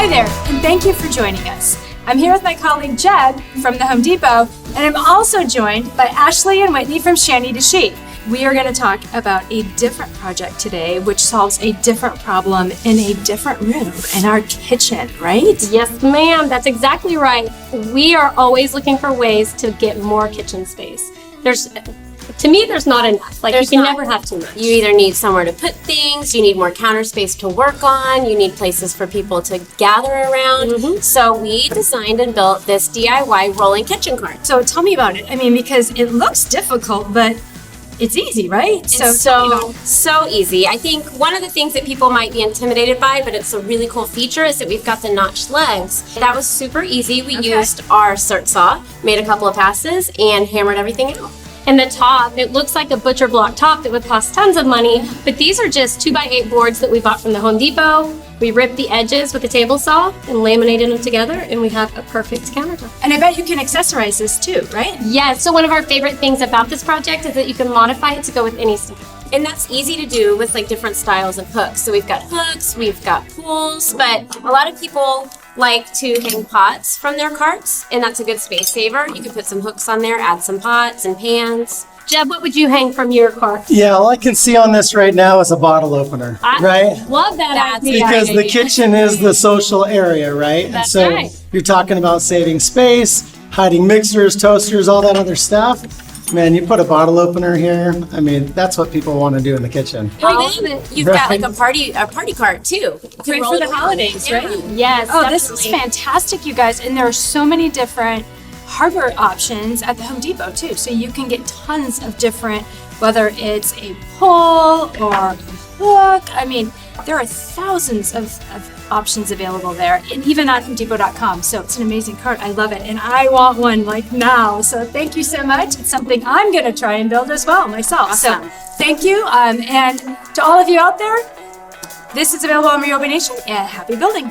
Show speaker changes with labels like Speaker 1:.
Speaker 1: Hi there, and thank you for joining us. I'm here with my colleague Jed from the Home Depot, and I'm also joined by Ashley and Whitney from Shanty to Chic. We are going to talk about a different project today, which solves a different problem in a different room in our kitchen, right?
Speaker 2: Yes, ma'am. That's exactly right. We are always looking for ways to get more kitchen space. To me, there's not enough. You can never have too much.
Speaker 3: You either need somewhere to put things, you need more counter space to work on, you need places for people to gather around. So we designed and built this DIY rolling kitchen cart.
Speaker 1: So tell me about it. I mean, because it looks difficult, but it's easy, right?
Speaker 3: It's so easy. I think one of the things that people might be intimidated by, but it's a really cool feature, is that we've got the notched legs. That was super easy. We used our cert saw, made a couple of passes, and hammered everything out.
Speaker 2: And the top, it looks like a butcher block top that would cost tons of money, but these are just 2x8 boards that we bought from the Home Depot. We ripped the edges with a table saw and laminated them together, and we have a perfect countertop.
Speaker 1: And I bet you can accessorize this too, right?
Speaker 2: Yes, so one of our favorite things about this project is that you can modify it to go with any style.
Speaker 3: And that's easy to do with different styles of hooks. So we've got hooks, we've got pulls, but a lot of people like to hang pots from their carts, and that's a good space saver. You can put some hooks on there, add some pots and pans.
Speaker 2: Jeb, what would you hang from your cart?
Speaker 4: Yeah, all I can see on this right now is a bottle opener, right?
Speaker 2: Love that idea.
Speaker 4: Because the kitchen is the social area, right?
Speaker 2: That's
Speaker 4: so
Speaker 2: right.
Speaker 4: You're talking about saving space, hiding mixers, toasters, all that other stuff. Man, you put a bottle opener here. I mean, that's what people want to do in the kitchen.
Speaker 3: Well, then you've got a party cart too. You can
Speaker 1: Great
Speaker 3: roll
Speaker 1: for the
Speaker 3: it around.
Speaker 1: holidays,
Speaker 3: Yeah.
Speaker 1: right?
Speaker 2: Yes,
Speaker 1: Oh,
Speaker 2: definitely.
Speaker 1: this is fantastic, you guys. And there are so many different hardware options at the Home Depot too. So you can get tons of different, whether it's a pull or a hook. I mean, there are thousands of options available there, and even at HomeDepot.com. So it's an amazing cart. I love it. And I want one now. So thank you so much. It's something I'm going to try and build as well myself.
Speaker 3: Awesome.
Speaker 1: So thank you. And to all of you out there, this is available on Ryobi Nation, and happy building.